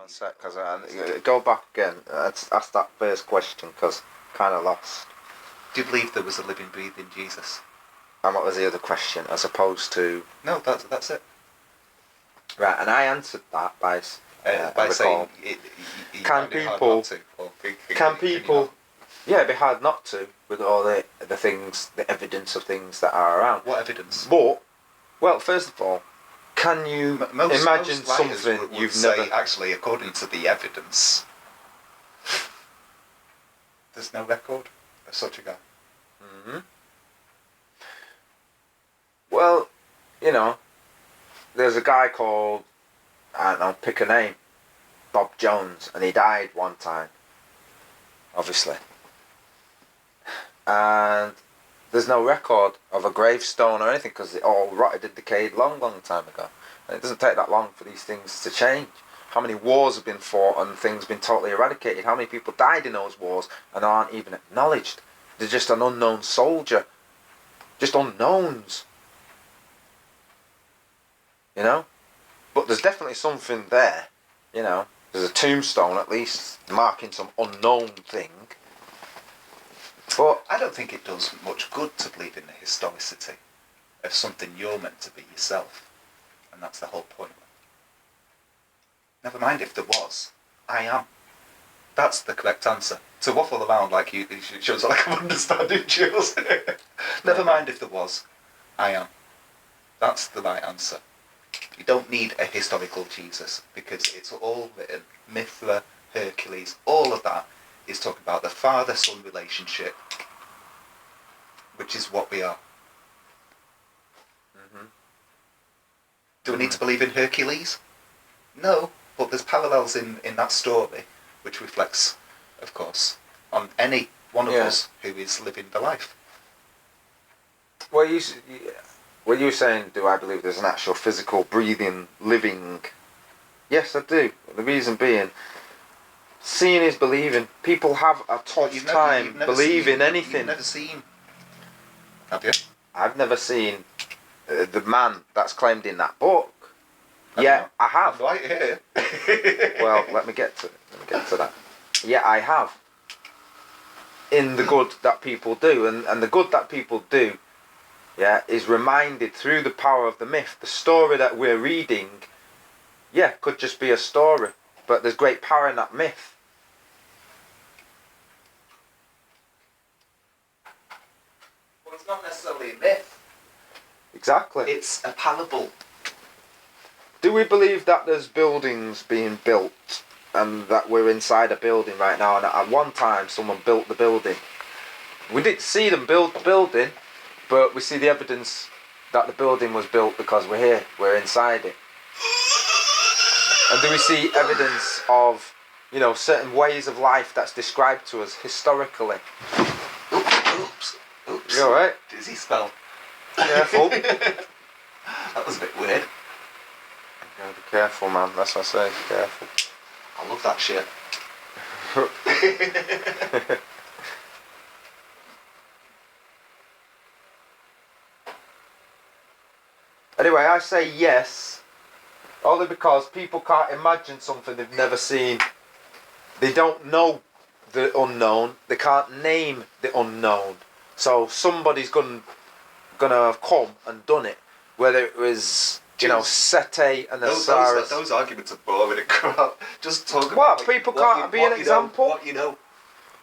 One sec, because go back again. Ask that first question, because kind of lost. Do you believe there was a living, breathing Jesus? And what was the other question, as opposed to... No, that's it. Right, and I answered that by saying... Can people... Yeah, it'd be hard not to, with all the things, the evidence of things that are around. What evidence? But, well, first of all, can you imagine something you've never... Actually, according to the evidence, there's no record of such a guy. Mm-hmm. Well, you know, there's a guy called, I don't know, pick a name, Bob Jones, and he died one time, obviously. And there's no record of a gravestone or anything, because it all rotted and decayed long time ago. And it doesn't take that long for these things to change. How many wars have been fought and things been totally eradicated? How many people died in those wars and aren't even acknowledged? They're just an unknown soldier. Just unknowns. You know? But there's definitely something there. You know? There's a tombstone at least marking some unknown thing. But I don't think it does much good to believe in the historicity of something you're meant to be yourself. And that's the whole point. Never mind if there was. I am. That's the correct answer. To waffle around like you shows like I'm understanding Jules. Never mind if there was. I am. That's the right answer. You don't need a historical Jesus, because it's all written. Mithra, Hercules, all of that is talking about the father-son relationship, which is what we are. Mm-hmm. Do we need to believe in Hercules? No, but there's parallels in that story, which reflects, of course, on any one of us who is living the life. Were you saying, do I believe there's an actual physical, breathing, living? Yes, I do. The reason being, seeing is believing. People have a tough time believing anything. You've never seen... Have you? I've never seen the man that's claimed in that book. I have. Right here. Well, let me get to that. Yeah, I have. In the good that people do. And the good that people do, is reminded through the power of the myth. The story that we're reading, could just be a story. But there's great power in that myth. Well, it's not necessarily a myth. Exactly. It's a parable. Do we believe that there's buildings being built and that we're inside a building right now, and at one time someone built the building? We didn't see them build the building, but we see the evidence that the building was built because we're here, we're inside it. And do we see evidence of, certain ways of life that's described to us historically? Oops. You alright? Dizzy spell. Careful. That was a bit weird. You gotta be careful, man. That's what I say. Be careful. I love that shit. Anyway, I say yes, only because people can't imagine something they've never seen. They don't know the unknown. They can't name the unknown. So somebody's gonna have come and done it. Whether it was, Sete and Osiris. Those arguments are boring and crap. Just talk about... What? People can't be an example? What you know.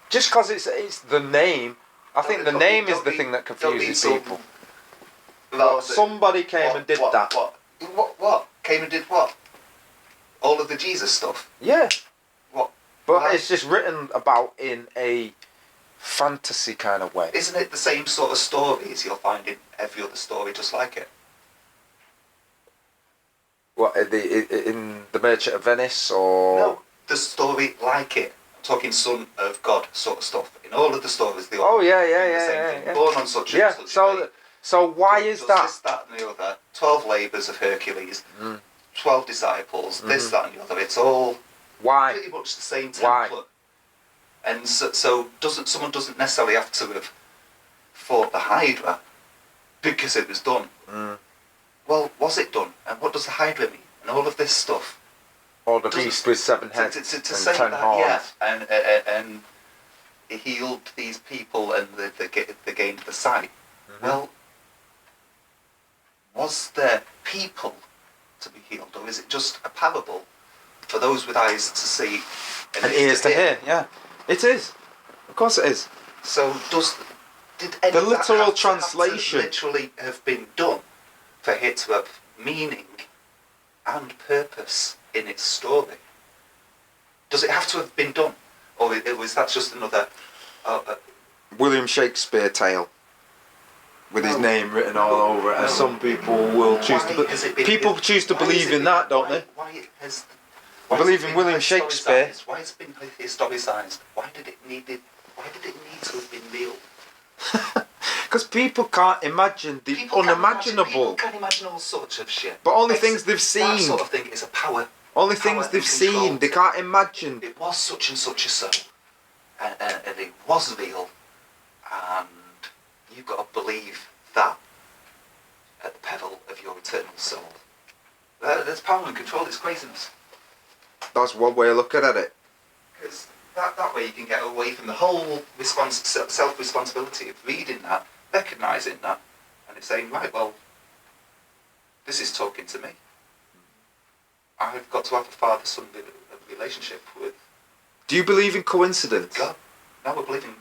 Just because it's the name. I think the name is the thing that confuses people. Somebody came and did that. What? Came and did what? All of the Jesus stuff? Yeah. What? But it's just written about in a fantasy kind of way. Isn't it the same sort of stories you'll find in every other story just like it? What, in The Merchant of Venice, or...? No, the story like it. I'm talking Son of God sort of stuff. In all of the stories, they all do the same thing. Born on such and such a day. So why is that? This, that and the other. 12 labours of Hercules. 12 disciples. This, that and the other. It's all pretty much the same template. Why? And so someone doesn't necessarily have to have fought the Hydra because it was done. Well, was it done? And what does the Hydra mean? And all of this stuff. Or the beast with 7 heads to and say 10 that, horns. yeah, and he healed these people and they gained the sight. Mm-hmm. Well, was there people to be healed, or is it just a parable for those with eyes to see And ears to hear? Yeah, it is. Of course it is. So did any The of that literal have to translation. literally have been done for it to have meaning and purpose in its story? Does it have to have been done, or was that just another? William Shakespeare tale. With his name written all over it, as some people will choose to. People choose to believe in that, don't they? I believe in William Shakespeare. Why has it been historicised? Why did it need to have been real? Because people can't imagine the unimaginable. People can imagine all sorts of shit. But only things they've That seen. sort of thing is a power. Only Power things and they've control. seen. They can't imagine. It was such and such a so, and it was real, and you've got to believe that at the peril of your eternal soul. There's power and control. It's craziness. That's one way of looking at it. Because that way you can get away from the whole self-responsibility of reading that, recognising that, and it's saying, right, well, this is talking to me. I've got to have a father-son relationship with Do you believe in coincidence? God. Now we're believing.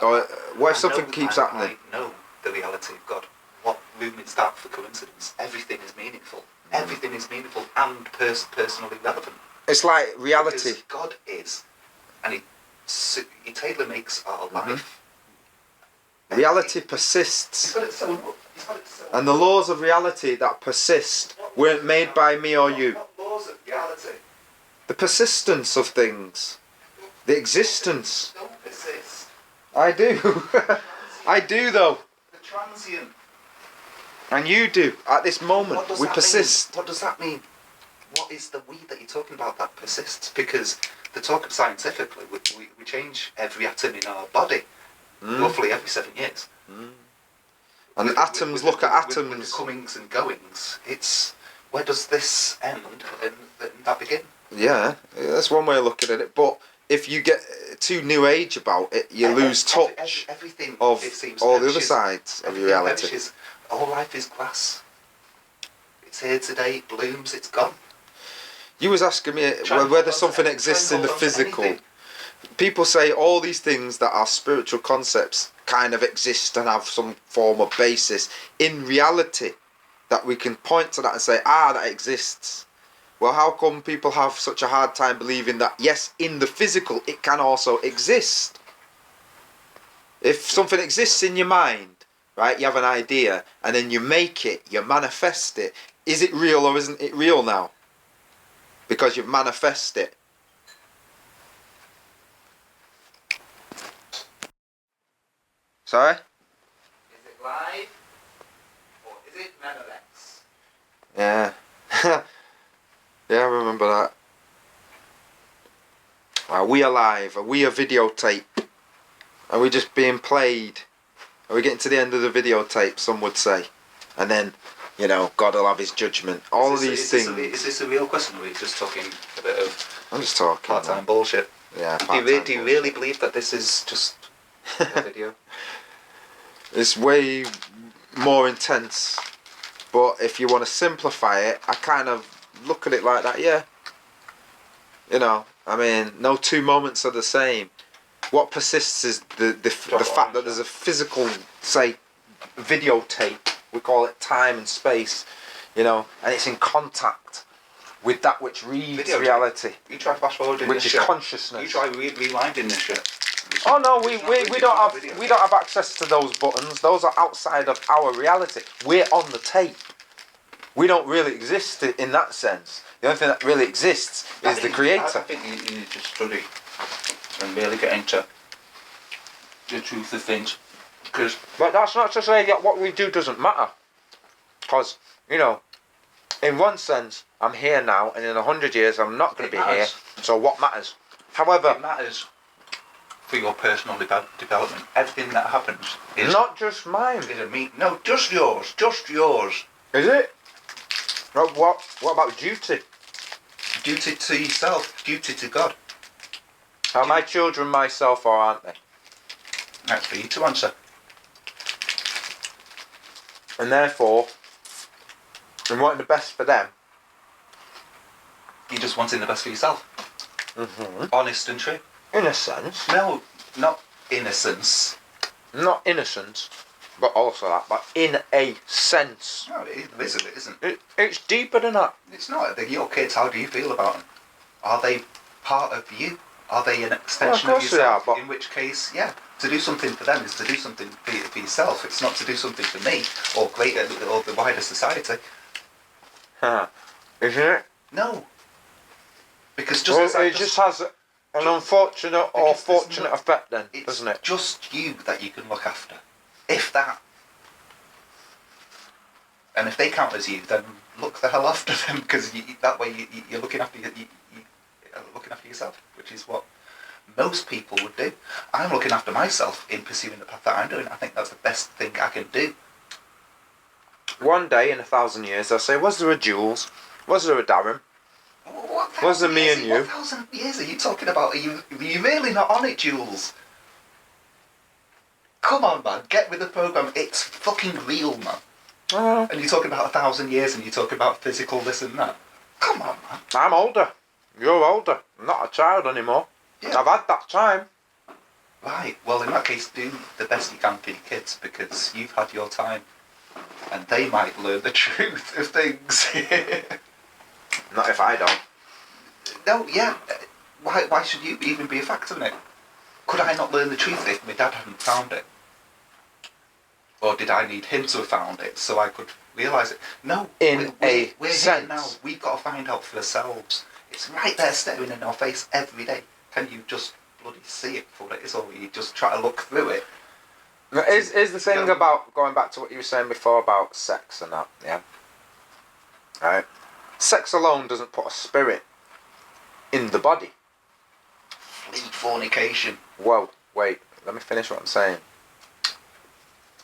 Or what if I something know- keeps I happening? know the reality of God. What room is that for coincidence? Everything is meaningful. Everything is meaningful and personally relevant. It's like reality. Because God is, and He tailor makes our life. Reality persists. He's got it so. He's got it so. And the laws of reality that persist weren't made by me or you. Not laws of reality. The persistence of things. The existence. Don't persist. I do. I do though. The transient. And you do. At this moment, What does we that persist. mean? What does that mean? What is the we that you're talking about that persists? Because they're talking scientifically, we change every atom in our body roughly every 7 years. And atoms With look at with atoms. the comings and goings. It's where does this end and that begin? Yeah, that's one way of looking at it. But if you get too new age about it, you lose touch Everything, of it seems, all the other perishes. sides of Everything reality. perishes. All life is glass. It's here today, it blooms, it's gone. You was asking me Try and hold whether on to something anything. exists Try in and the hold on to physical. anything. People say all these things that are spiritual concepts kind of exist and have some form of basis in reality, that we can point to that and say, that exists. Well, how come people have such a hard time believing that, yes, in the physical it can also exist? If something exists in your mind, right, you have an idea, and then you make it, you manifest it, is it real or isn't it real now? Because you've manifested it. Sorry? Is it live or is it Memorex? Yeah. Yeah, I remember that. Are we alive? Are we a videotape? Are we just being played? Are we getting to the end of the videotape, some would say? And then, God will have his judgment. All of these things. Is this a real question, or are you just talking a bit of I'm just talking. part-time bullshit? Yeah, Do part-time you really believe that this is just a video? It's way more intense. But if you want to simplify it, I kind of look at it like that, yeah. No two moments are the same. What persists is the fact that there's a physical, say, videotape. We call it time and space, and it's in contact with that which reads Videotape. reality, You try fast forwarding which this is shit. consciousness. You try rewinding this shit. Oh no, we It's don't not have video. we don't have access to those buttons. Those are outside of our reality. We're on the tape. We don't really exist in that sense. The only thing that really exists is the creator. I think you need to study and really get into the truth of things. But that's not to say that what we do doesn't matter. Because, in one sense, I'm here now, and in 100 years, I'm not going to be here. So what matters? However, It matters for your personal development. Everything that happens is not just mine. No, just yours. Just yours. Is it? What about duty? Duty to yourself, duty to God. Are my children myself or aren't they? That's for you to answer. And therefore, in wanting the best for them, You're just wanting the best for yourself. Honest and true. in a sense, No, not innocence. not innocent, but also that, but in a sense. No, it isn't. It isn't. It's deeper than that. It's not. They're your kids. How do you feel about them? Are they part of you? Are they an extension Well, of of course they yourself? are, but in which case, yeah, to do something for them is to do something for yourself. It's not to do something for me or greater or the wider society. Isn't it? No. Because just Well, as I it just has an unfortunate or because there's fortunate no- effect then, it's doesn't it? just you that you can look after, if that. And if they count as you, then look the hell after them, because that way you're looking after you're looking after yourself, which is what most people would do. I'm looking after myself in pursuing the path that I'm doing. I think that's the best thing I can do. One day in 1,000 years, they'll say, was there a Jules? Was there a Darren? What Was it 1,000 me years- and you? What 1,000 years are you talking about? Are you really not on it, Jules? Come on, man, get with the program. It's fucking real, man. Oh, And you're talking about 1,000 years, and you're talking about physical this and that. Come on, man. I'm older. You're older. I'm not a child anymore. Yeah. I've had that time. Right. Well, in that case, do the best you can for your kids, because you've had your time, and they might learn the truth of things. Not if I don't. No, yeah. Why should you even be a factor in it? Could I not learn the truth if my dad hadn't found it? Or did I need him to have found it so I could realise it? No. In a we're sense. here now. We've got to find out for ourselves. It's right there staring in our face every day. Can you just bloody see it for what it is, or you just try to look through it? Now, is the thing No. about, going back to what you were saying before about sex and that, yeah? Right? Sex alone doesn't put a spirit in the body. Flee fornication. Whoa, wait, let me finish what I'm saying.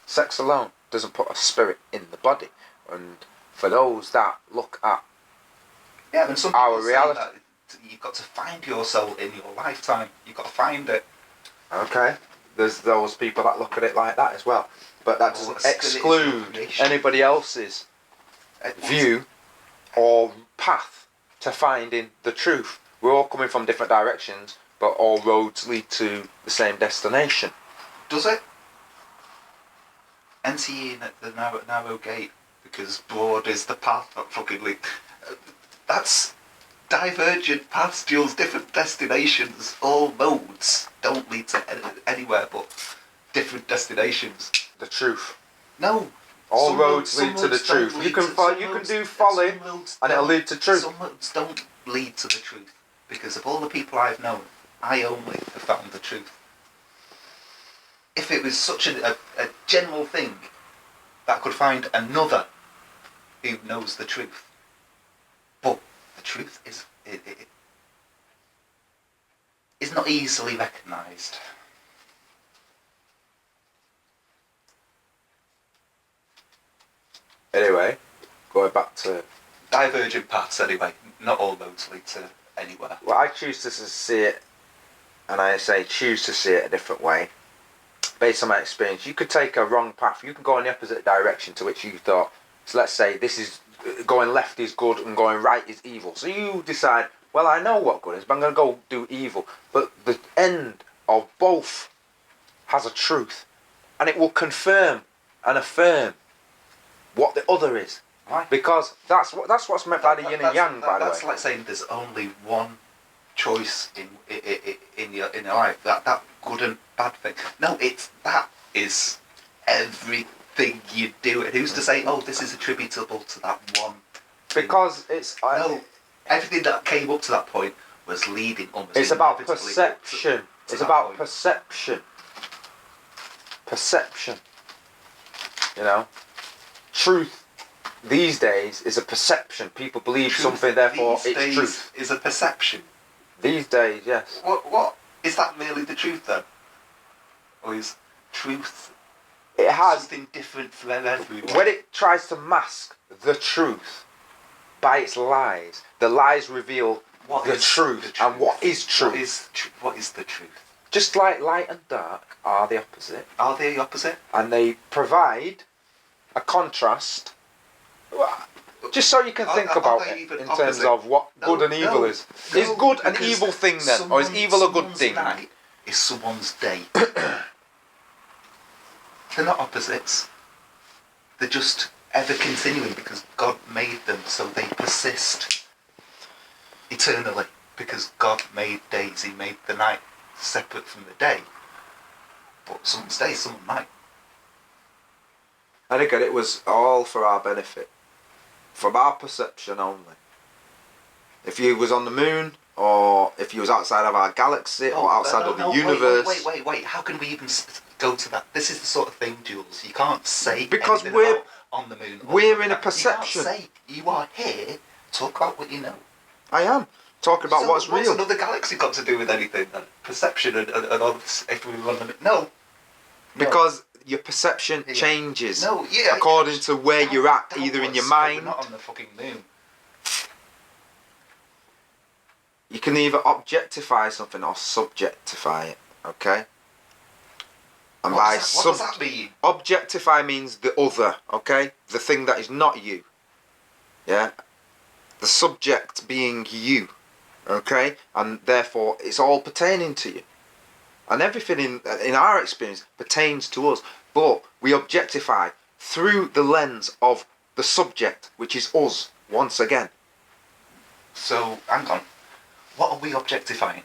Sex alone doesn't put a spirit in the body. And for those that look at Yeah, and some Our people say reality. that you've got to find your soul in your lifetime. You've got to find it. okay, there's those people that look at it like that as well. But that Oh, doesn't spirit is your exclude creation. anybody else's view or path to finding the truth. We're all coming from different directions, but all roads lead to the same destination. Does it? Enter ye in at the narrow gate, because broad is the path that fucking lead. That's divergent paths, Jules. Different destinations. All modes don't lead to anywhere but different destinations. The truth. No. All Some roads lead some to the roads don't truth. You lead can to- follow, some you can roads- do folly, some roads and it'll don't- lead to truth. Some roads don't lead to the truth, because of all the people I've known, I only have found the truth. If it was such a general thing that I could find another who knows the truth, but the truth is is not easily recognised. Anyway, going back to... Divergent paths, anyway. Not all roads lead to anywhere. Well, I choose to see it, and I say choose to see it a different way. Based on my experience, you could take a wrong path. You can go in the opposite direction to which you thought. So let's say this is going left is good and going right is evil. So you decide, well, I know what good is, but I'm going to go do evil. But the end of both has a truth, and it will confirm and affirm what the other is. Right. Because that's what's meant by the yin and yang, by the way. That's like saying there's only one choice in your life. That good and bad thing. No, that is everything you do. And who's to say, oh, this is attributable to that one thing? Because it's... No, everything that came up to that point was leading almost. It's about inevitably perception. up to It's that about point. perception. Perception. You know? Truth these days is a perception. People believe Truth something, therefore these it's days truth. is a perception. These days, yes. What is that really the truth then? Or is truth It has... something different for everyone? When it tries to mask the truth by its lies, the lies reveal the truth. And what is truth? What is the truth? Just like light and dark are the opposite. Are they the opposite? And they provide a contrast. Just so you can think about it in terms of what good and evil is. Is good an evil thing then? Or is evil a good thing? Night is someone's day. They're not opposites. They're just ever continuing because God made them so they persist eternally. Because God made days. He made the night separate from the day. But someone's day, someone night. And again, it was all for our benefit. From our perception only. If you was on the moon, or if you was outside of our galaxy, or outside of the universe... Wait. How can we even go to that? This is the sort of thing, Jules. You can't say because anything we're about on the moon. We're in a perception. You can't say you are here. Talk about what you know. I am talking about what's real. What's another galaxy got to do with anything? Then? Perception and all this. If we were on the moon, no. Because your perception changes yeah, according to where you're at, either in your mind. We're not on the fucking moon. You can either objectify something or subjectify it. Okay. And what does that mean? Objectify means the other. Okay, the thing that is not you. Yeah. The subject being you. Okay, and therefore it's all pertaining to you. And everything in our experience pertains to us, but we objectify through the lens of the subject, which is us, once again. So, hang on. What are we objectifying?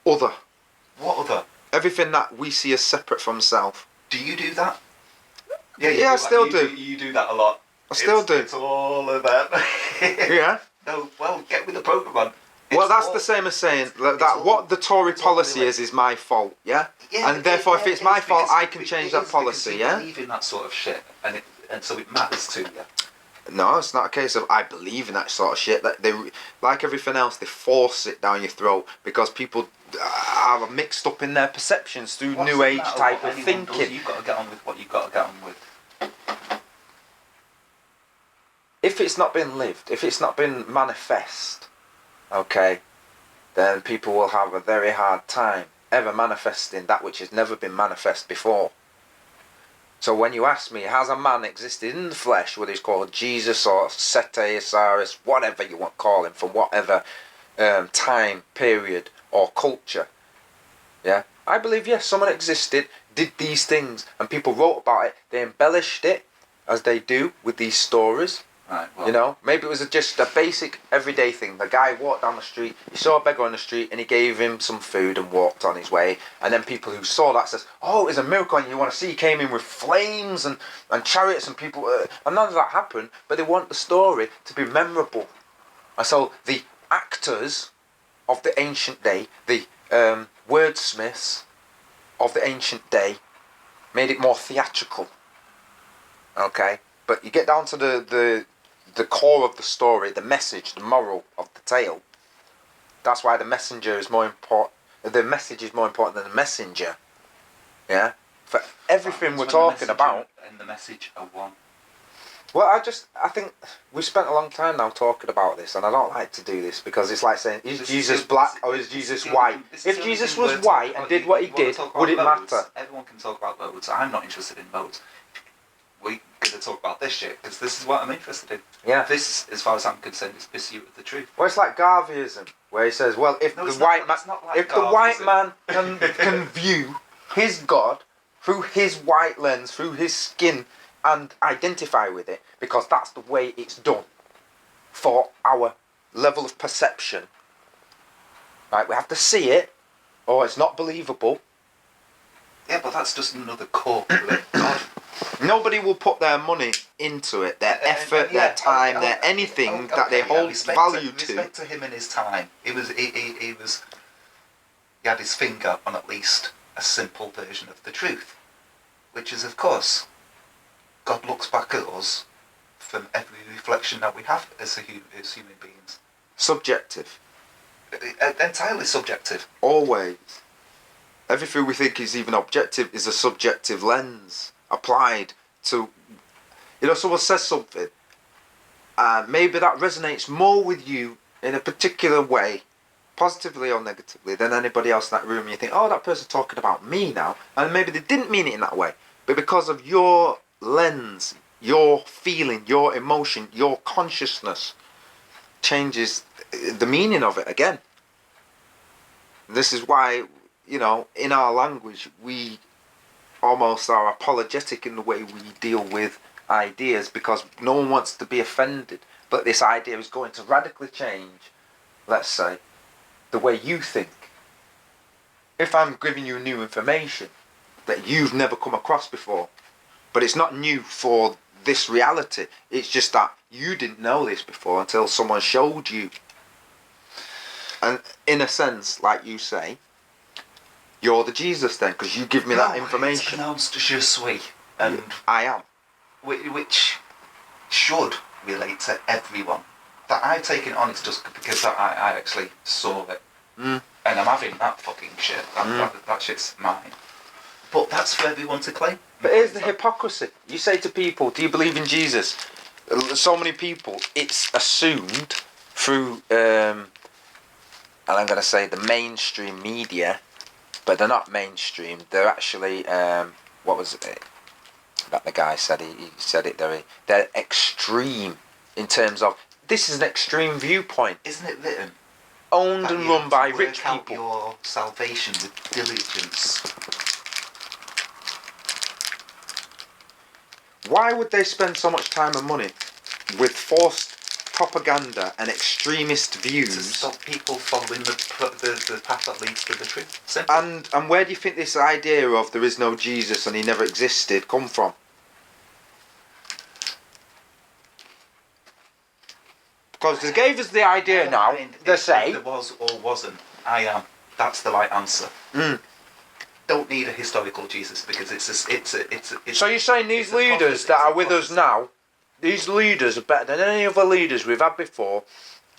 Other. What other? Everything that we see as separate from self. Do you do that? Yeah, I still do. You do that a lot. I still do. It's all of that. Yeah. No, well, get with the program, man. Well, that's the same as saying that what the Tory policy is my fault, yeah? And therefore, if it's my fault, I can change that policy, yeah? You believe in that sort of shit, and so it matters to you. No, it's not a case of I believe in that sort of shit. They, like everything else, they force it down your throat because people are mixed up in their perceptions through New Age type of thinking. You've got to get on with what you've got to get on with. If it's not been lived, if it's not been manifest, okay, then people will have a very hard time ever manifesting that which has never been manifest before. So when you ask me, has a man existed in the flesh, whether he's called Jesus or Sete, Osiris, whatever you want to call him, from whatever time, period, or culture, yeah, I believe, yes, someone existed, did these things, and people wrote about it, they embellished it, as they do with these stories. Right, well, you know, maybe it was just a basic everyday thing. The guy walked down the street, he saw a beggar on the street and he gave him some food and walked on his way. And then people who saw that says, oh, it's a miracle and you want to see, he came in with flames and chariots and people, and none of that happened, but they want the story to be memorable. And so the actors of the ancient day, the wordsmiths of the ancient day, made it more theatrical. Okay? But you get down to the core of the story, the message, the moral of the tale. That's why the messenger is more important. The message is more important than the messenger. Yeah? For everything we're talking about. And the message are one. Well, I think we spent a long time now talking about this, and I don't like to do this because it's like saying, is Jesus black or is Jesus white? If Jesus was white and did what he did, would it matter? Everyone can talk about votes. I'm not interested in votes. We're going to talk about this shit because this is what I'm interested in. Yeah. This, as far as I'm concerned, is pursuit of the truth. Well, it's like Garveyism, where he says, well, if the white man can view his God through his white lens, through his skin, and identify with it, because that's the way it's done for our level of perception. Right, we have to see it, or it's not believable. Yeah, but that's just another core of God. Nobody will put their money into it, their effort, their time, their anything that they hold value to. Respect to him and his time. He had his finger on at least a simple version of the truth, which is, of course, God looks back at us from every reflection that we have as human beings. Subjective. Entirely subjective. Always. Everything we think is even objective is a subjective lens applied to, someone says something, and maybe that resonates more with you in a particular way, positively or negatively, than anybody else in that room, and you think, oh, that person's talking about me now, and maybe they didn't mean it in that way, but because of your lens, your feeling, your emotion, your consciousness changes the meaning of it again. This is why, in our language, we almost are apologetic in the way we deal with ideas, because no one wants to be offended, but this idea is going to radically change, let's say, the way you think. If I'm giving you new information that you've never come across before, but it's not new for this reality, it's just that you didn't know this before until someone showed you. And in a sense, like you say, you're the Jesus then, because you give me that information. It's pronounced je suis, and I am. Which should relate to everyone. That I take it on, it's just because I actually saw it. And I'm having that fucking shit. That shit's mine. But that's for everyone to claim. But here's the hypocrisy. You say to people, do you believe in Jesus? So many people, it's assumed through, and I'm going to say the mainstream media, but they're not mainstream. They're actually, what was it that the guy said? He said it there. They're extreme in terms of, this is an extreme viewpoint. Isn't it written? Owned and run by rich people. Work out people. your salvation with diligence. Why would they spend so much time and money with forced propaganda and extremist views? To stop people following the path that leads to the truth. Simple. And where do you think this idea of there is no Jesus and he never existed come from? Because they gave us the idea now, they say... If there was or wasn't, I am. That's the right answer. Don't need a historical Jesus, because it's So you're saying these leaders that are with us now, these leaders are better than any other leaders we've had before,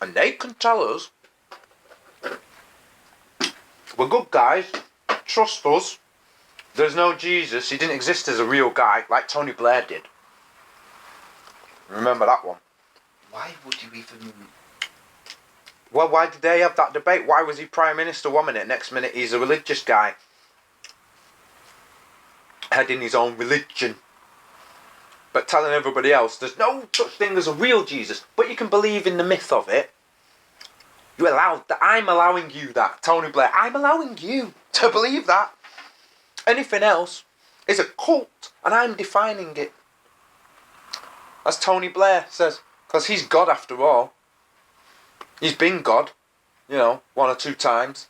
and they can tell us, we're good guys, trust us, there's no Jesus, he didn't exist as a real guy, like Tony Blair did. Remember that one? Why would you even... Well, why did they have that debate? Why was he Prime Minister 1 minute, next minute he's a religious guy, heading his own religion, but telling everybody else there's no such thing as a real Jesus, but you can believe in the myth of it. You allowed that. I'm allowing you that, Tony Blair. I'm allowing you to believe that. Anything else is a cult, and I'm defining it. As Tony Blair says, because he's God after all. He's been God, 1 or 2 times,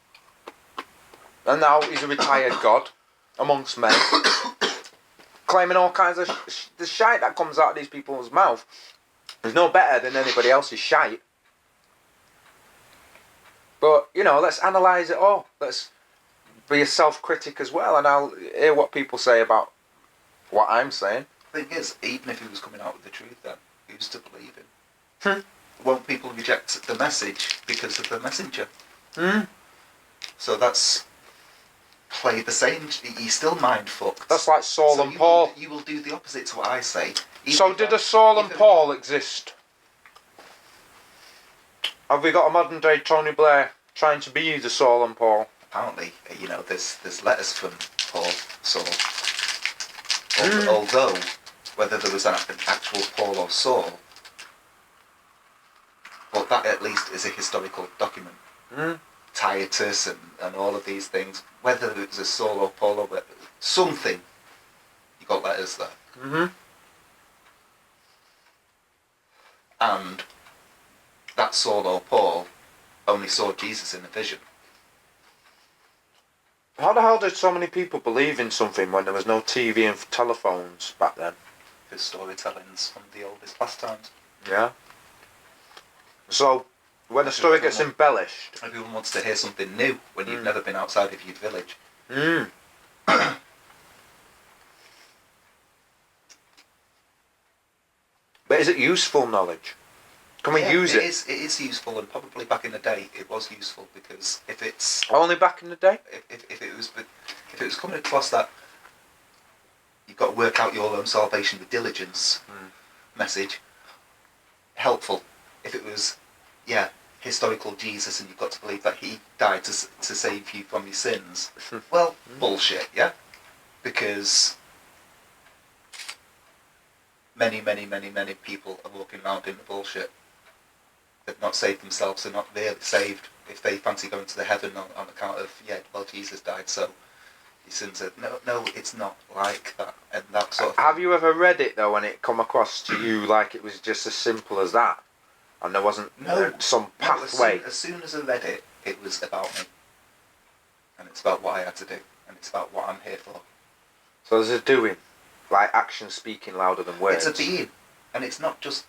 and now he's a retired God amongst men, claiming all kinds of the shite that comes out of these people's mouth is no better than anybody else's shite. But, let's analyse it all. Let's be a self-critic as well, and I'll hear what people say about what I'm saying. The thing is, even if he was coming out with the truth then, who's to believe him? Won't people reject the message because of the messenger? So that's... play the same. He's still mind fucked. That's like Saul and Paul. You will do the opposite to what I say. So did a Saul and Paul exist? Have we got a modern day Tony Blair trying to be the Saul and Paul? Apparently, there's letters from Paul, Saul. Although, whether there was an actual Paul or Saul, but that at least is a historical document. Titus and all of these things, whether it was a Saul or Paul or something, you got letters there. And that Saul or Paul only saw Jesus in a vision. How the hell did so many people believe in something when there was no TV and telephones back then? Because storytelling's from the oldest pastimes. Yeah. So, when a story gets embellished... Everyone wants to hear something new when you've never been outside of your village. But is it useful knowledge? Can we use it? It is useful, and probably back in the day it was useful, because if it's... Only back in the day? If it was coming across that you've got to work out your own salvation with diligence message, helpful. If it was, historical Jesus and you've got to believe that he died to save you from your sins. Well, bullshit, yeah? Because many people are walking around in the bullshit. They've not saved themselves, they're not really saved if they fancy going to the heaven on account of, yeah, well, Jesus died, so your sins are... No, it's not like that. And that sort of... Have you ever read it, though, and it come across to you like it was just as simple as that? And there wasn't some pathway? As soon as I read it, it was about me. And it's about what I had to do. And it's about what I'm here for. So there's a doing. Like action speaking louder than words. It's a being. And it's not just...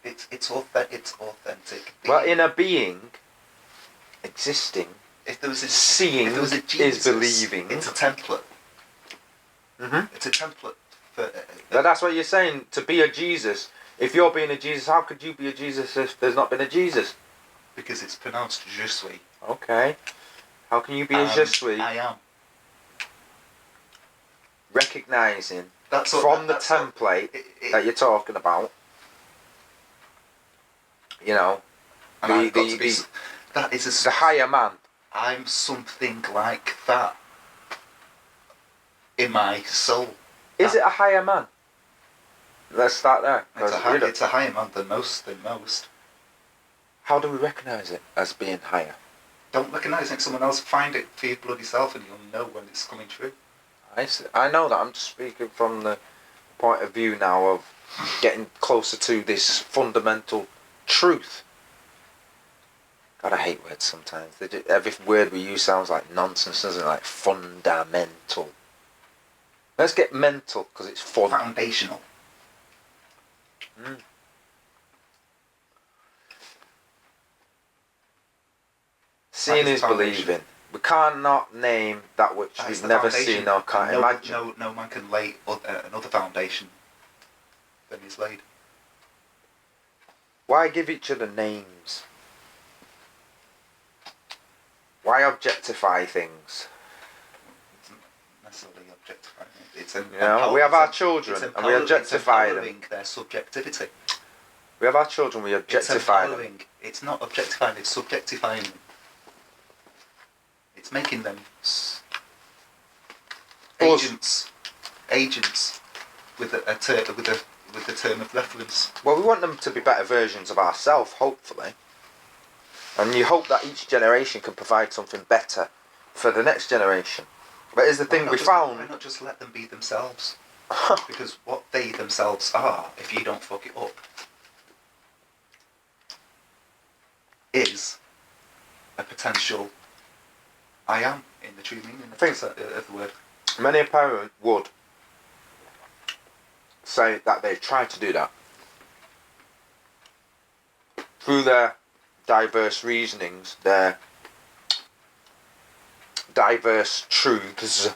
It's authentic. Being. Well, in a being, existing, if there was a, seeing if there was a Jesus, is believing. It's a template. Mm-hmm. It's a template for... But that's what you're saying. To be a Jesus, if you're being a Jesus, how could you be a Jesus if there's not been a Jesus? Because it's pronounced je suis. Okay. How can you be a je suis? I am. Recognising That's from the template that you're talking about, you know, that is the higher man. I'm something like that in my soul. Is it a higher man? Let's start there. It's a higher man than most. How do we recognise it as being higher? Don't recognise it in someone else. Find it for your bloody self and you'll know when it's coming true. I know that. I'm just speaking from the point of view now of getting closer to this fundamental truth. God, I hate words sometimes. Every word we use sounds like nonsense, doesn't it? Like fundamental. Let's get mental, because it's fun. Foundational. Seeing is believing. We can't not name that which we've never seen or can't imagine. No man can lay another foundation than is laid. Why give each other names? Why objectify things? It's not necessarily objectifying it. We have our children and we objectify them. It's their subjectivity. We have our children, we objectify them. It's not objectifying, it's subjectifying them. It's making them agents with a term of reference. Well, we want them to be better versions of ourselves, hopefully. And you hope that each generation can provide something better for the next generation. But here's the thing we found... Why not just let them be themselves? Because what they themselves are, if you don't fuck it up, is a potential I am, in the true meaning of the word. Many a parent would say that they've tried to do that. Through their diverse reasonings, their diverse truths,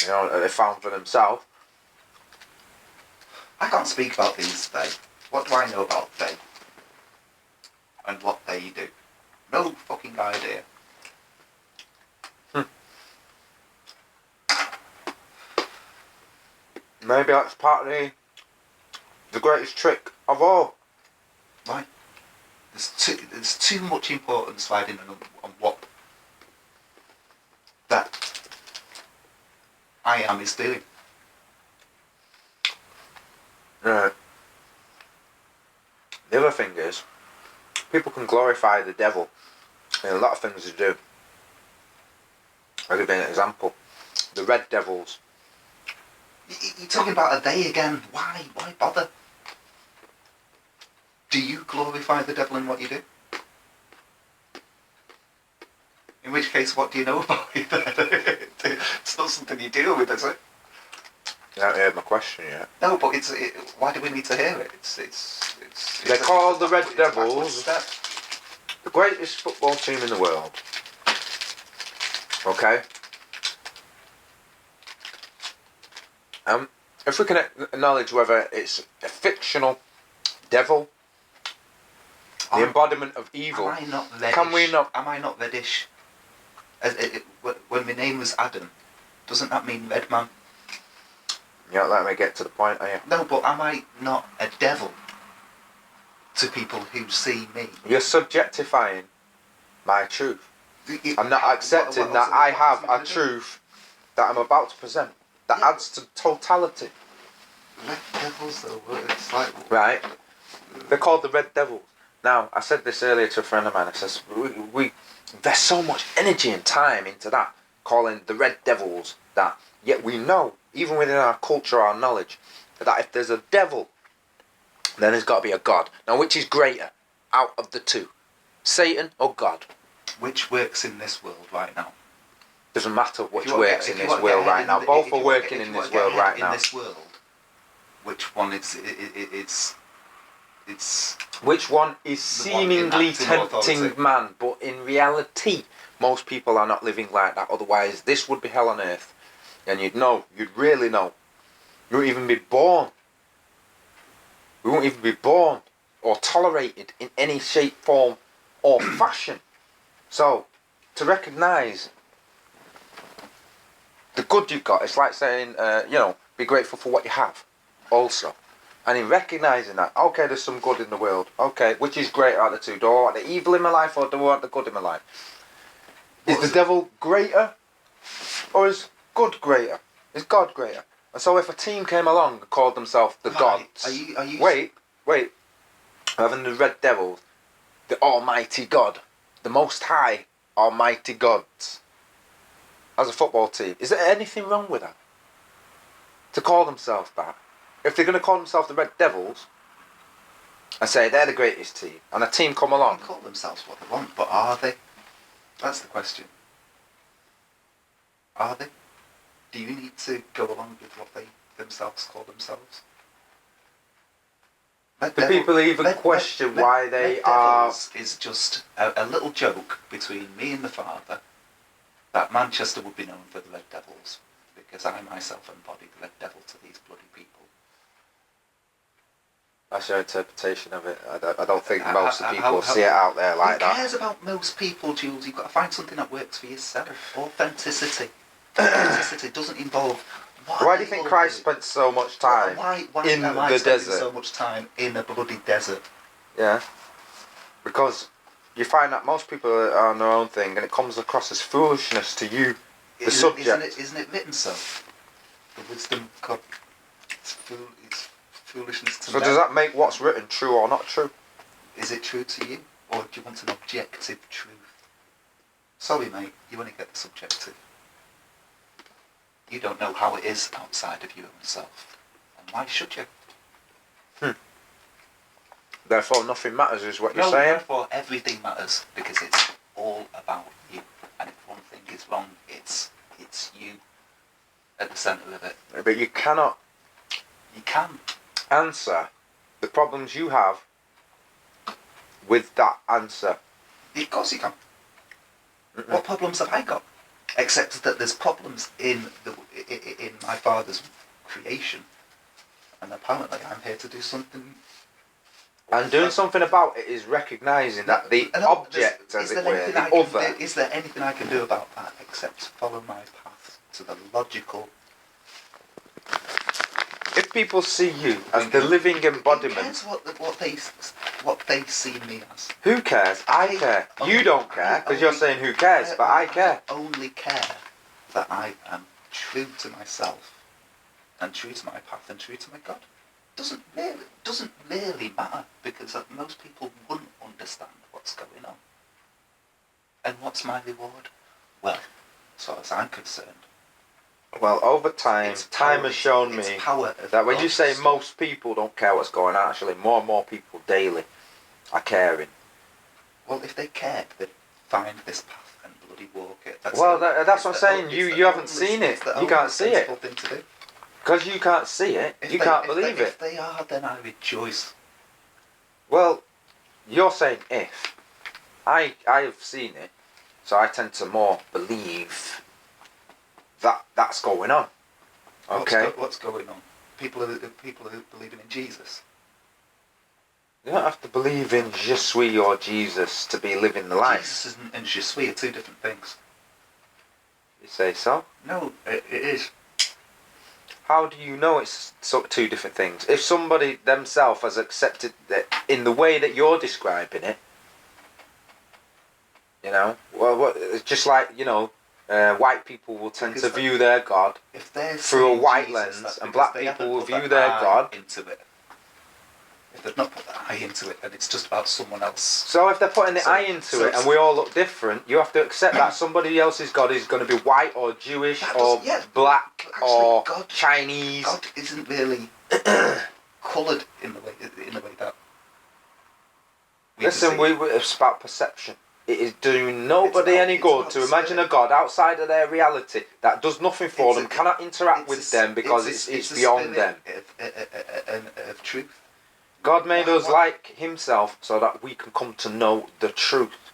that they found for themselves. I can't speak about these, they. What do I know about they? And what they do? No fucking idea. Maybe that's partly the greatest trick of all. Why? There's too much importance riding on what that I am is doing. Right. The other thing is, people can glorify the devil in a lot of things they do. I'll give you an example. The Red Devils. You're talking about a they again. Why? Why bother? Do you glorify the devil in what you do? In which case, what do you know about it? It's not something you deal with, is it? You haven't heard my question yet. No, but why do we need to hear it? They're called the Red Devils, the greatest football team in the world. Okay? If we can acknowledge whether it's a fictional devil, the embodiment of evil, am I not reddish? can we not... Am I not reddish? When my name was Adam, doesn't that mean red man? You don't let me get to the point, are you? No, but am I not a devil? to people who see me. You're subjectifying my truth. I'm not accepting that I have a truth that I'm about to present. That adds to totality. Red devils, though, it's like... Right? They're called the Red Devils. Now, I said this earlier to a friend of mine. I says, we there's so much energy and time into that, calling the Red Devils that. Yet we know, even within our culture, our knowledge, that if there's a devil, then there's got to be a God. Now, which is greater out of the two? Satan or God? Which works in this world right now? Doesn't matter which works in this world right now. Both are working in this world right now. In this world, which one is which one is seemingly tempting man, but in reality, most people are not living like that. Otherwise, this would be hell on earth. And you'd really know. You wouldn't even be born. We won't even be born or tolerated in any shape, form, or fashion. So, to recognise the good you've got, it's like saying, be grateful for what you have, also. And in recognising that, okay, there's some good in the world. Okay, which is greater out of the two? Do I want the evil in my life or do I want the good in my life? Is the devil greater or is good greater? Is God greater? And so if a team came along and called themselves the gods... Are you Wait. Having the Red Devils, the Almighty God, the Most High Almighty Gods, as a football team, is there anything wrong with that? To call themselves that? If they're going to call themselves the Red Devils and say they're the greatest team, and a team come along... They call themselves what they want, but are they? That's the question. Are they? Do you need to go along with what they themselves call themselves? Do people even question why they are... is just a little joke between me and the Father that Manchester would be known for the Red Devils, because I myself embody the Red Devil to these bloody people. That's your interpretation of it. I don't think most of the people see it out there like that. Who cares about most people, Jules? You've got to find something that works for yourself. Authenticity. Authenticity doesn't involve... Why do you think Christ spent so much time in the desert? So much time in a bloody desert? Yeah. Because you find that most people are on their own thing and it comes across as foolishness to you, the subject. Isn't it written so? The wisdom of God, it's foolishness to So does that make what's written true or not true? Is it true to you? Or do you want an objective truth? Sorry mate, you only get the subjective. You don't know how it is outside of your own self. And why should you? Therefore nothing matters is what you're saying? Therefore everything matters, because it's all about you. And if one thing is wrong, it's you at the centre of it. But you cannot... You can. Answer the problems you have with that answer. Of course you can. What problems have I got? Except that there's problems in my Father's creation, and apparently I'm here to do something. And doing something about it is recognising that the object, as it were, the other... Is there anything I can do about that except follow my path to the logical... If people see you as the living embodiment... Who cares what they see me as? Who cares? I care. You don't care, because you're saying who cares, but I care. I only care that I am true to myself, and true to my path, and true to my God. Doesn't really matter, because most people wouldn't understand what's going on. And what's my reward? Well, as far as I'm concerned, well, over time, time has shown me that when you say most people don't care what's going on, actually more and more people daily are caring. Well, if they cared, they'd find this path and bloody walk it. That's what I'm saying. You haven't seen it. You can't see it. Because you can't see it, you can't believe it. If they are, then I rejoice. Well, you're saying if. I've seen it, so I tend to more believe that's going on. Okay? What's going on? People are believing in Jesus. You don't have to believe in Je suis or Jesus to be living the life. Jesus and Je suis are two different things. You say so? No, it is. how do you know it's sort of two different things? If somebody themselves has accepted that in the way that you're describing it, you know, well, it's just like, you know, white people will tend to view their God if they're through a white Jesus, lens, and black they people will haven't put view that their I God. into it. If they've not put that I into it, then it's just about someone else. So if they're putting the I into it and we all look different, you have to accept that somebody else's God is going to be white or Jewish or black or Chinese. God isn't really coloured in the way that. Listen, it's about perception. It is doing nobody any good to imagine a God outside of their reality that does nothing for them, cannot interact with them because it's beyond them. Of truth. God made us like himself so that we can come to know the truth.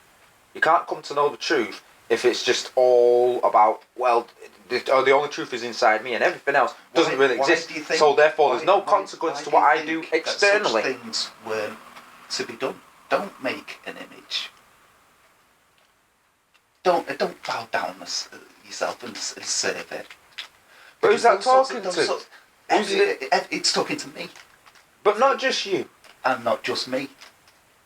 You can't come to know the truth if it's just all about, well, the only truth is inside me and everything else doesn't really exist. So therefore there's no consequence to what I do externally. Such things weren't to be done. Don't make an image. Don't bow down yourself and serve it. But who's that talking to? It's talking to me. But not just you. And not just me.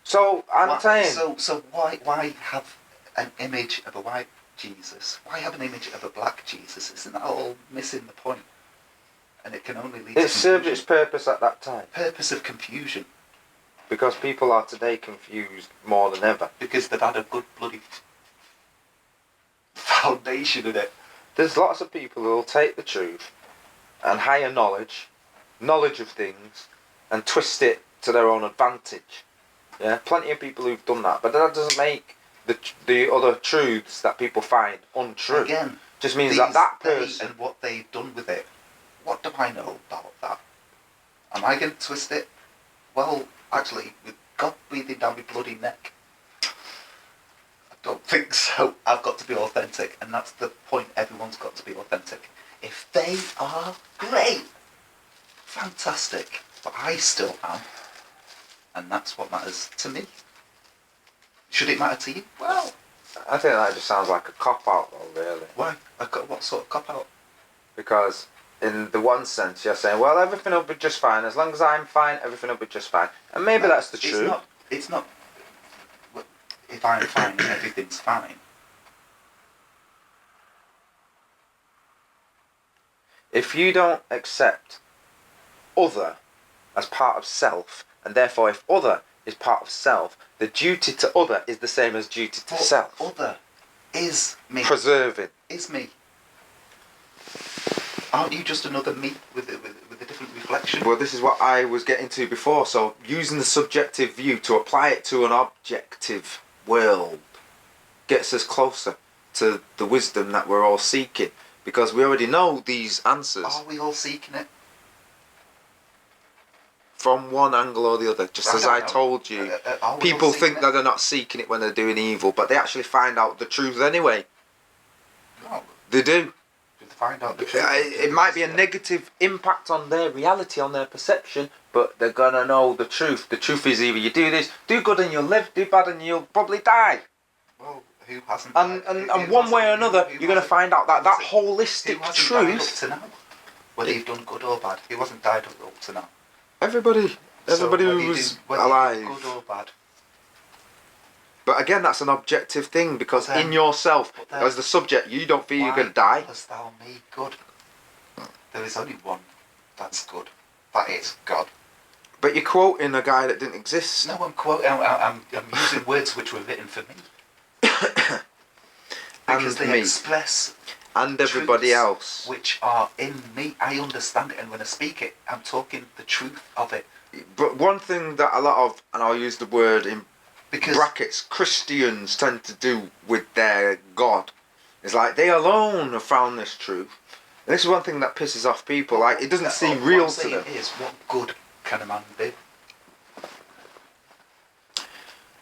So I'm saying. So why have an image of a white Jesus? Why have an image of a black Jesus? Isn't that all missing the point? And it can only lead to It served its purpose at that time. Purpose of confusion. Because people are today confused more than ever. Because they've had a good bloody foundation in it. There's lots of people who will take the truth and higher knowledge of things, and twist it to their own advantage. Yeah, plenty of people who've done that, but that doesn't make the other truths that people find untrue. Again, just means that person and what they've done with it. What do I know about that? Am I going to twist it? Well, actually, with God breathing down my bloody neck, I don't think so. I've got to be authentic, and that's the point. Everyone's got to be authentic. If they are great, fantastic, but I still am, and that's what matters to me. Should it matter to you? Well, I think that just sounds like a cop-out though, really. Why? What sort of cop-out? Because in the one sense you're saying, well, everything will be just fine, as long as I'm fine, everything will be just fine. And maybe that's the truth. It's not, if I'm fine, everything's fine. If you don't accept other as part of self, and therefore if other is part of self, the duty to other is the same as duty to self. Other is me. Preserving. Is me. Aren't you just another me with a different reflection? Well, this is what I was getting to before. So using the subjective view to apply it to an objective world gets us closer to the wisdom that we're all seeking. Because we already know these answers. Are we all seeking it? From one angle or the other, just as I told you. People think that they're not seeking it when they're doing evil, but they actually find out the truth anyway. No. They do. Find out the truth. It might be a negative impact on their reality, on their perception, but they're gonna know the truth. The truth is either you do this, do good and you'll live, do bad and you'll probably die. Well, who hasn't? And one way or another, you're gonna find out that holistic truth. Died up to now? Whether you've done good or bad, who hasn't died up to now? Everybody who was alive. Good or bad. But again, that's an objective thing, because in yourself, as the subject, you don't feel you're going to die. Why hast thou me good? There is only one that's good. That is God. But you're quoting a guy that didn't exist. No, I'm using words which were written for me. Because they express and everybody else, which are in me. I understand it, and when I speak it, I'm talking the truth of it. But one thing that a lot of, and I'll use the word in brackets, Christians tend to do with their God is like they alone have found this truth. And this is one thing that pisses off people. Like, it doesn't seem real to them. Is what good can a man do?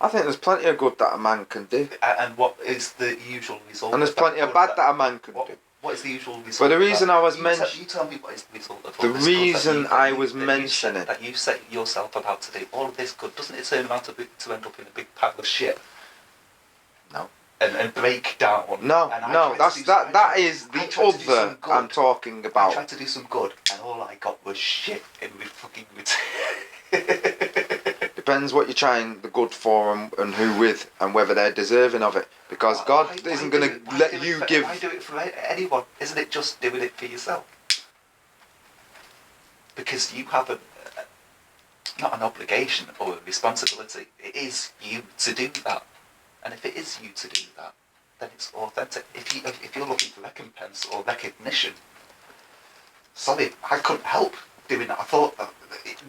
I think there's plenty of good that a man can do. And what is the usual result? And there's plenty of bad that a man can do. What is the usual result? But the reason I was mentioning... You tell me what is the result of the reason I was mentioning... That you set yourself about to do all of this good, doesn't it turn around to end up in a big pile of shit? No. and break down. No, and no, that is the other I'm talking I about. tried to do some good, and all I got was shit in my fucking Depends what you're trying the good for and who with and whether they're deserving of it. Because God isn't going to let you give. Why do it for anyone? Isn't it just doing it for yourself? Because you have not an obligation or a responsibility. It is you to do that. And if it is you to do that, then it's authentic. If you're looking for recompense or recognition, sorry, I couldn't help doing that. I thought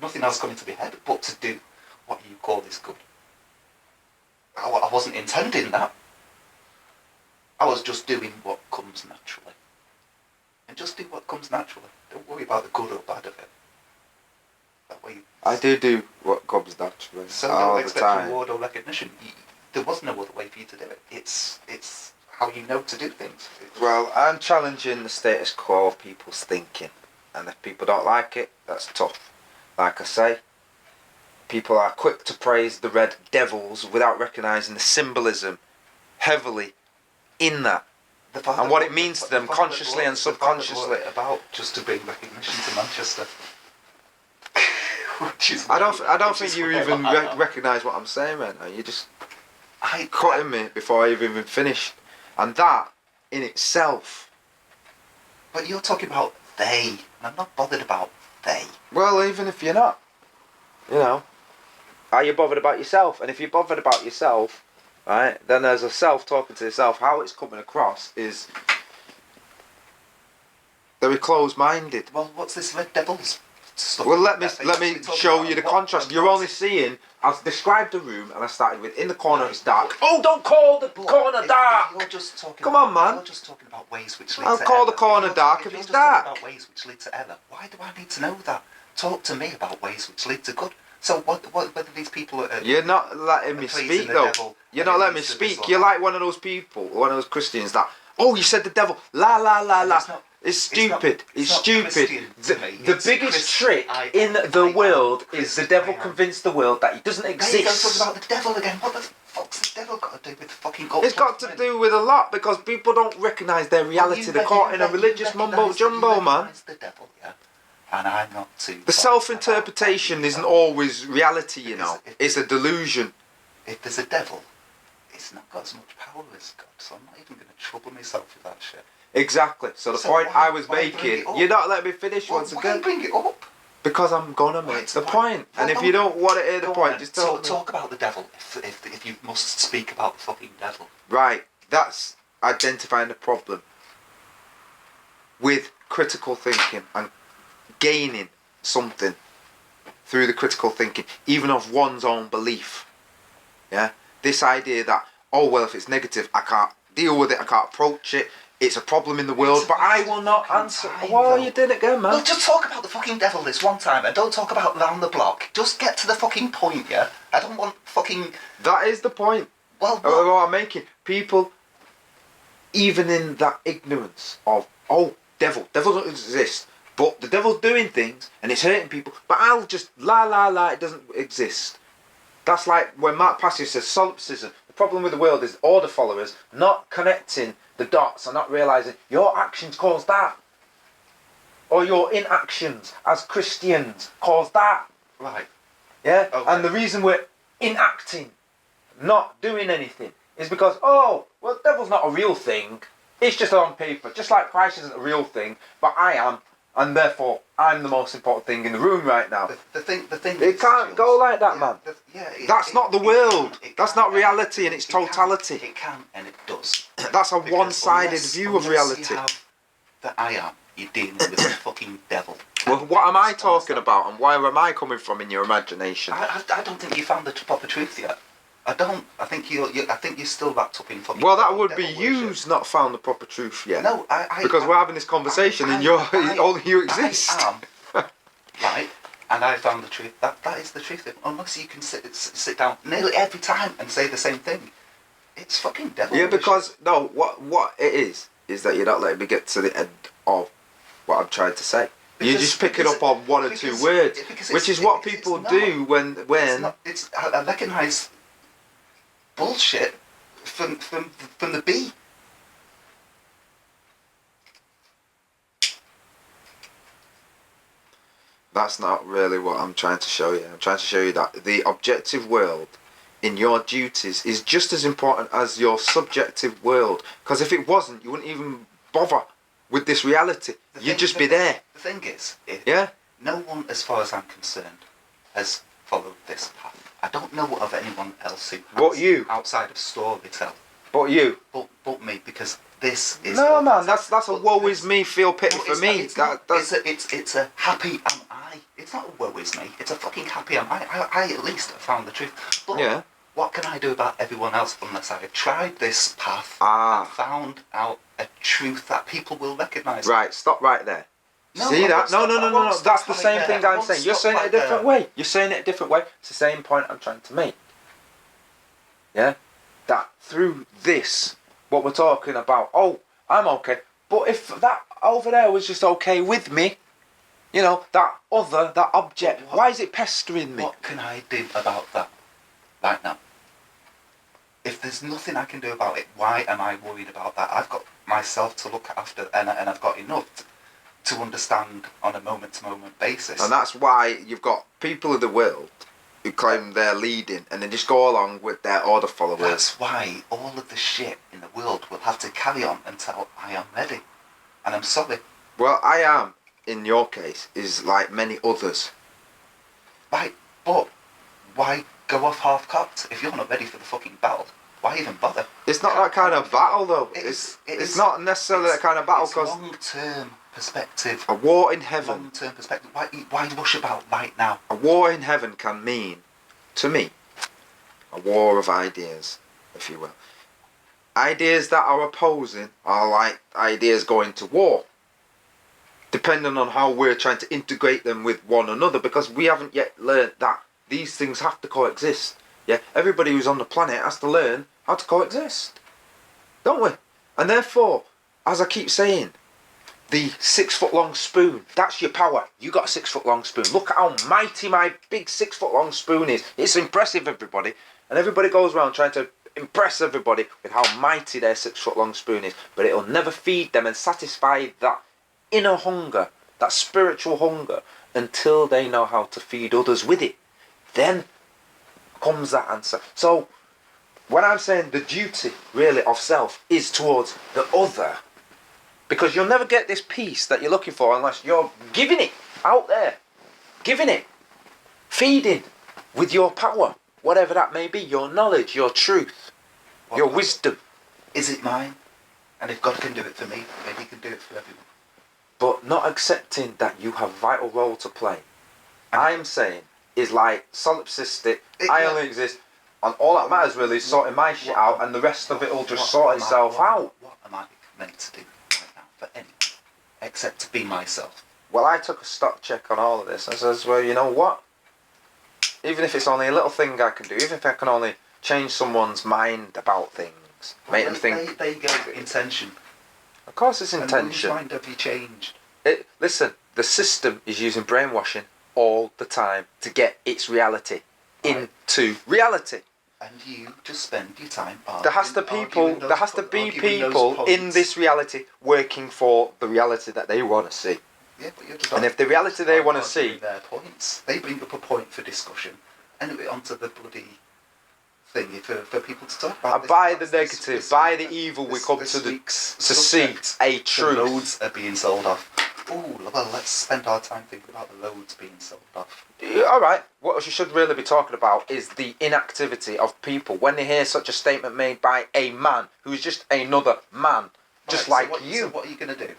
nothing else come into my head but to do what you call is good. I wasn't intending that. I was just doing what comes naturally. And just do what comes naturally. Don't worry about the good or bad of it. That way. I do what comes naturally. So all don't the expect time. reward or recognition. There was no other way for you to do it. It's how you know to do things. Well, I'm challenging the status quo of people's thinking. And if people don't like it, that's tough. Like I say, people are quick to praise the red devils without recognising the symbolism heavily in that. And what it means to them consciously and subconsciously. About just to bring recognition to Manchester. I don't think you even recognise what I'm saying right now. You just cutting me before I've even finished. And that, in itself... But you're talking about they. And I'm not bothered about they. Well, even if you're not, you know, are you bothered about yourself? And if you're bothered about yourself, right, then as a self talking to yourself, how it's coming across is very closed-minded. Well, what's this Red Devils stuff? Well, let me show you the contrast. You're only seeing. I've described the room, and I started with in the corner it's dark. Oh, don't call the corner dark. You're just talking Come on, man. You're just talking about ways which lead I'll to call error. the corner dark if it's dark. About ways which lead to error. Why do I need to know that? Talk to me about ways which lead to good. So whether these people are... You're not letting me speak, though. You're not letting me speak. You're like one of those people, one of those Christians that, oh, you said the devil, la la la la. It's stupid. It's stupid. The biggest trick in the world is the devil convinced the world that he doesn't exist. There you go, talking about the devil again. What the fuck's the devil got to do with the fucking God? It's got to do with a lot because people don't recognise their reality. They're caught in a religious mumbo jumbo, man. The devil, yeah. And I'm not too... The self-interpretation isn't always reality, you know. It's a delusion. If there's a devil, it's not got as much power as God, so I'm not even going to trouble myself with that shit. Exactly. So the point I was making, you're not letting me finish once again. Why bring it up? Because I'm gonna make the point. And if you don't want to hear the point, just tell me. Talk about the devil, if you must speak about the fucking devil. Right. That's identifying the problem with critical thinking and gaining something through the critical thinking, even of one's own belief. Yeah? This idea that, oh, well, if it's negative, I can't deal with it, I can't approach it. It's a problem in the world, but I will not answer. Well, you did it again, man. Well, just talk about the fucking devil this one time, and don't talk about round the block. Just get to the fucking point, yeah? I don't want fucking... That is the point. Well, what I'm making. People, even in that ignorance of, oh, devil doesn't exist, but the devil's doing things, and it's hurting people, but I'll just, it doesn't exist. That's like when Mark Passio says solipsism. The problem with the world is order followers not connecting the dots and not realising your actions cause that. Or your inactions as Christians cause that. Right. Yeah? Okay. And the reason we're inacting, not doing anything, is because, oh, well, the devil's not a real thing. It's just on paper. Just like Christ isn't a real thing, but I am. And therefore, I'm the most important thing in the room right now. The thing it can't go like that, man. That's not the world. That's not reality in its totality. It can and it does. That's a one-sided view of reality. You have the I am, you're dealing with the fucking devil. Well, what am I talking about, and where am I coming from in your imagination? I don't think you found the proper truth yet. I don't. I think you're still wrapped up in fucking... Well, that would be you's not found the proper truth yet. No, because we're having this conversation and only you exist. I am, right, and I found the truth. That is the truth. Unless you can sit down nearly every time and say the same thing, it's fucking devil. Yeah, because, no, what it is that you're not letting me get to the end of what I'm trying to say. You just pick it up on one or two words, which is what people do when... I recognise bullshit from the bee. That's not really what I'm trying to show you. I'm trying to show you that the objective world in your duties is just as important as your subjective world. Because if it wasn't, you wouldn't even bother with this reality. You'd just be there. The thing is, Yeah? no one, as far as I'm concerned, has followed this path. I don't know of anyone else who has, But you. outside of Storytell. But you. But me, because this is... No, man, that's a woe this, is me, feel pity for me. It's a happy am I. It's not a woe is me. It's a fucking happy am I. I at least have found the truth. But yeah. What can I do about everyone else unless I have tried this path and found out a truth that people will recognise? Right, stop right there. No, See that? No. That's the same thing I'm saying. You're saying it a different way. You're saying it a different way. It's the same point I'm trying to make. Yeah? That through this, what we're talking about, oh, I'm okay. But if that over there was just okay with me, you know, that other, that object, why is it pestering me? What can I do about that right now? If there's nothing I can do about it, why am I worried about that? I've got myself to look after, and I've got enough to understand on a moment-to-moment basis. And that's why you've got people of the world who claim they're leading, and they just go along with their order followers. That's why all of the shit in the world will have to carry on until I am ready. And I'm sorry. Well, I am, in your case, is like many others. Right, but why go off half-cocked if you're not ready for the fucking battle? Why even bother? It's not that kind of battle, though. It's not necessarily that kind of battle, because... long-term perspective. A war in heaven. Long-term perspective. Why rush about right now? A war in heaven can mean, to me, a war of ideas, if you will. Ideas that are opposing are like ideas going to war, depending on how we're trying to integrate them with one another, because we haven't yet learned that these things have to coexist. Yeah, everybody who's on the planet has to learn how to coexist, don't we? And therefore, as I keep saying, the 6 foot long spoon, that's your power. You got a 6 foot long spoon. Look at how mighty my big 6 foot long spoon is. It's impressive, everybody. And everybody goes around trying to impress everybody with how mighty their 6 foot long spoon is. But it'll never feed them and satisfy that inner hunger, that spiritual hunger, until they know how to feed others with it. Then comes that answer. So, when I'm saying the duty, really, of self is towards the other, because you'll never get this peace that you're looking for unless you're giving it out there. Giving it. Feeding with your power. Whatever that may be. Your knowledge, your truth, your wisdom. Is it mine? And if God can do it for me, maybe he can do it for everyone. But not accepting that you have a vital role to play. I'm saying is like solipsistic. I only exist. And all that matters really is sorting my shit out, and the rest of it will just sort itself out. What am I meant to do right now for anything except to be myself? Well, I took a stock check on all of this. I says, well, you know what? Even if it's only a little thing I can do, even if I can only change someone's mind about things, make them think. There you go, intention. Of course, it's intention. And whose mind have you changed? Listen, the system is using brainwashing all the time to get its reality into reality. And you just spend your time there has to be people in this reality working for the reality that they want to see. Yeah, but you're just and if the reality they want to see, their points, they bring up a point for discussion, and it onto the bloody thing for people to talk about. By the negative, by the evil, we come to see a truth. The loads are being sold off. Oh, well, let's spend our time thinking about the loads being sold off. Alright, what you should really be talking about is the inactivity of people when they hear such a statement made by a man who's just another man, just like you. So what are you going to do?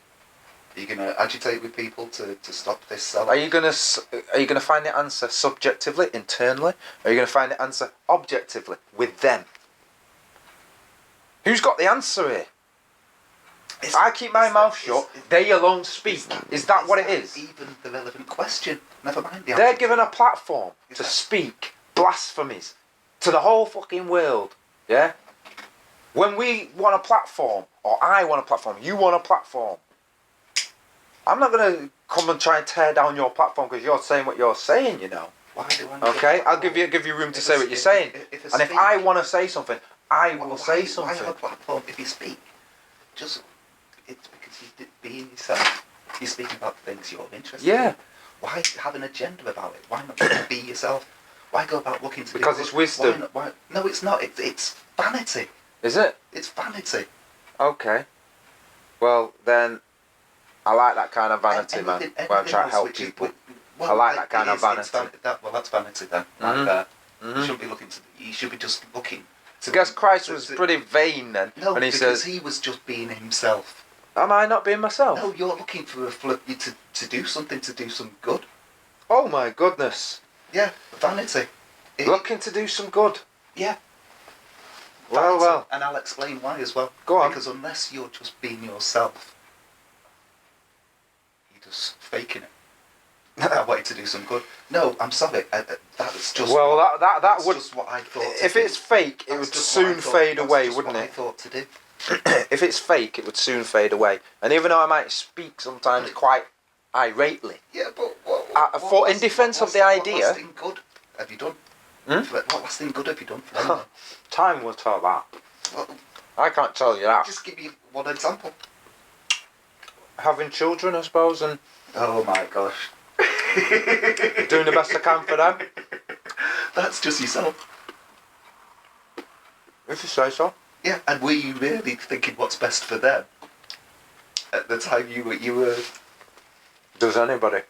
Are you going to agitate with people to stop this selling? Are you going to find the answer subjectively, internally? Or are you going to find the answer objectively, with them? Who's got the answer here? If I keep my mouth shut, they alone speak. Is that what it is? Even the relevant question. Never mind the answer. They're given a platform to speak blasphemies to the whole fucking world. Yeah? When we want a platform, or I want a platform, you want a platform, I'm not going to come and try and tear down your platform because you're saying what you're saying, you know. Why do I need okay? I'll give you room to say what you're saying. And if I want to say something, I will say something. Why on a platform if you speak? Just it's because you're being yourself. You're speaking about things you're interested in. Why have an agenda about it? Why not just be yourself? Why go about looking to because it's wisdom. No, it's not. It's vanity. Is it? It's vanity. Okay. Well, then, I like that kind of vanity, man. Where I'm trying to help people. I like that kind of vanity. That's vanity then. Right there. You shouldn't be looking to. You should be just looking. I guess Christ was pretty vain then. No, when he because says, he was just being himself. am I not being myself? No, you're looking for to do something, to do some good. Oh my goodness. Yeah, vanity. Looking to do some good. Yeah. Well, Vanity. well. And I'll explain why as well. Go on. Because unless you're just being yourself, you're just faking it. I want you to do some good. No, I'm sorry. That's just. Well, that would. Just what I thought. If it's fake, it would soon fade away, wouldn't it? I thought to do. If it's fake, it would soon fade away. And even though I might speak sometimes quite irately, Yeah, but in defence of the idea. What lasting good have you done? What lasting good have you done for anyone? Time will tell that. Well, I can't tell you that. just give me one example. Having children, I suppose, and Oh my gosh. doing the best I can for them. That's just yourself. If you say so. Yeah, and were you really thinking what's best for them at the time you were? Does anybody?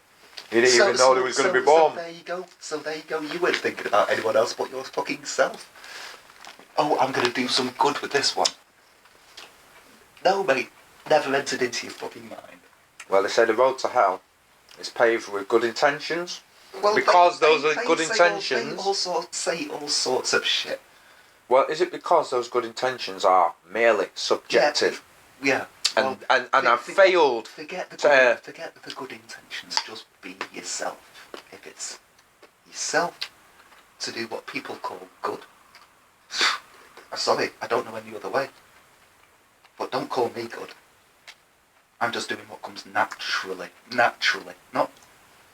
You didn't even know they was going to be born. So there you go. You weren't thinking about anyone else but your fucking self. Oh, I'm going to do some good with this one. No, mate. Never entered into your fucking mind. Well, they say the road to hell is paved with good intentions. Well, because they those are good say intentions. Say all sorts of shit. Well, is it because those good intentions are merely subjective? Yeah. And I've failed. Forget the good intentions. Just be yourself. If it's yourself to do what people call good, I'm sorry, I don't know any other way. But don't call me good. I'm just doing what comes naturally, not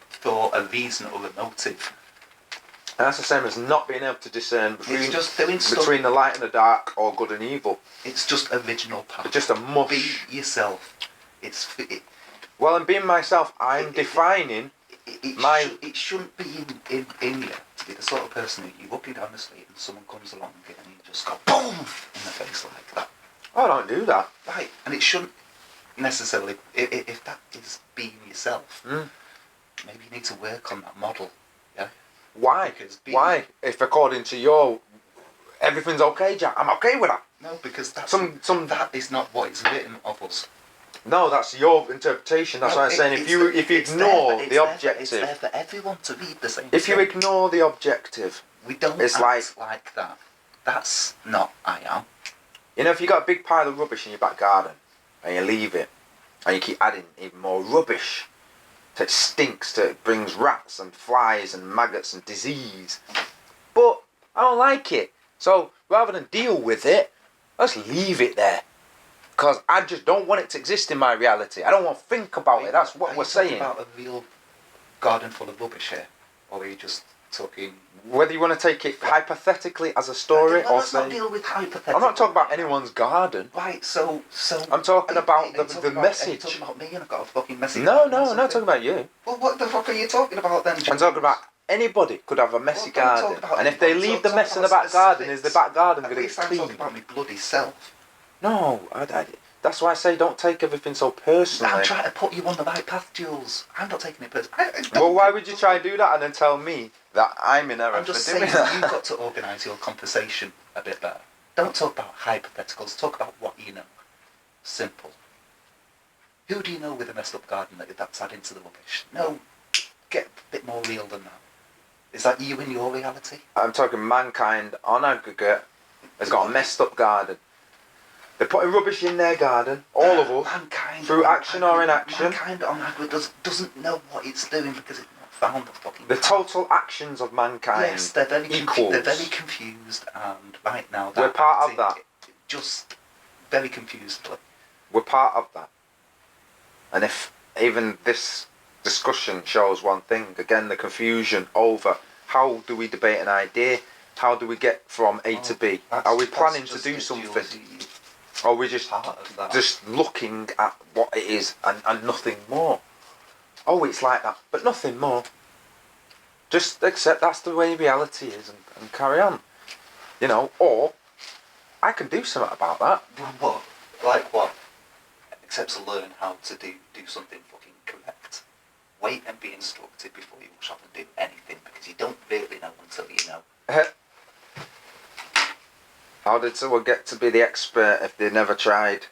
for a reason or a motive. And that's the same as not being able to discern between, It's just doing stuff. between the light and the dark or good and evil. It's just original power. It's just a mush. Be yourself. Well, in being myself, I'm defining my... It shouldn't be in you to be the sort of person that you're walking down the street and someone comes along and you just go BOOM! In the face like that. I don't do that. Right, and it shouldn't necessarily... If that is being yourself, maybe you need to work on that model. Yeah. Why? Why? If according to your... Everything's okay, Jack, I'm okay with that. No, because that's... That is not what is written of us. No, that's your interpretation. That's why I'm saying if you ignore the objective... It's there for everyone to read the same If thing. you ignore the objective... We don't it's act like that. That's not I am. You know, if you got a big pile of rubbish in your back garden and you leave it and you keep adding even more rubbish, so it stinks, so it brings rats and flies and maggots and disease. But I don't like it. So rather than deal with it, let's leave it there. Because I just don't want it to exist in my reality. I don't want to think about it. That's what we're saying. Are you talking about a real garden full of rubbish here? Or are you just talking... Whether you want to take it hypothetically as a story or let's say... not deal with hypothetical. I'm not talking about anyone's garden. Right, so... I'm talking about the message. Are you talking about me and I've got a fucking message? No, I'm not talking about you. Well, what the fuck are you talking about then, James? I'm talking about anybody could have a messy garden. And if they leave the talk mess in the about back garden, is the back garden At going to least get I'm clean? talking about my bloody self. No, that's why I say don't take everything so personally. I'm trying to put you on the right path, Jules. I'm not taking it personally. Well, why would you try and do that and then tell me that I'm in error I'm for just doing saying that? you've got to organise your conversation a bit better. Don't talk about hypotheticals, talk about what you know. Simple. Who do you know with a messed up garden that's adding to the rubbish? No, get a bit more real than that. Is that you in your reality? I'm talking mankind on aggregate has got a messed up garden. They're putting rubbish in their garden, all of us, mankind through action or inaction. Mankind on aggregate doesn't know what it's doing because it's not found the fucking... The total actions of mankind Yes, they're very equals. they're very confused, and right now We're part of that. Just very confusedly. We're part of that. And if even this discussion shows one thing, again, the confusion over how do we debate an idea, how do we get from A to B? Are we planning to do something? Or are we just looking at what it is and nothing more? Oh, it's like that, but nothing more. Just accept that's the way reality is and carry on. You know, or I can do something about that. What? Like what? Except to learn how to do something fucking correct. Wait and be instructed before you rush off and do anything, because you don't really know until you know. How did someone get to be the expert if they never tried?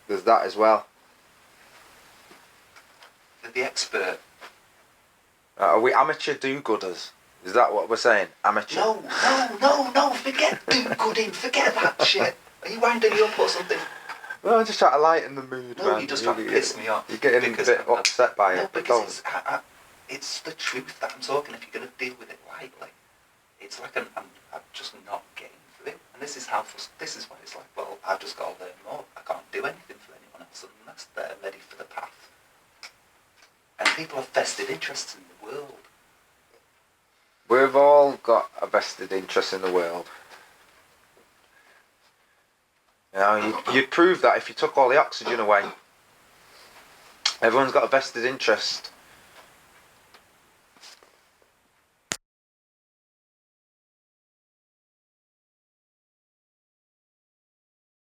There's that as well. The expert. Are we amateur do-gooders? Is that what we're saying? Amateur? No, forget do-gooding, forget that shit. Are you winding me up or something? Well, I'm just trying to lighten the mood, No, man. you're just trying to piss me off. You're getting a bit upset by it. No, because it's the truth that I'm talking. If you're going to deal with it lightly, it's like I'm just not getting through. And this is why it's like, well, I've just got to learn more. I can't do anything for anyone else unless they're ready for the path. And people have vested interests in the world. We've all got a vested interest in the world. You know, you'd prove that if you took all the oxygen away. Everyone's got a vested interest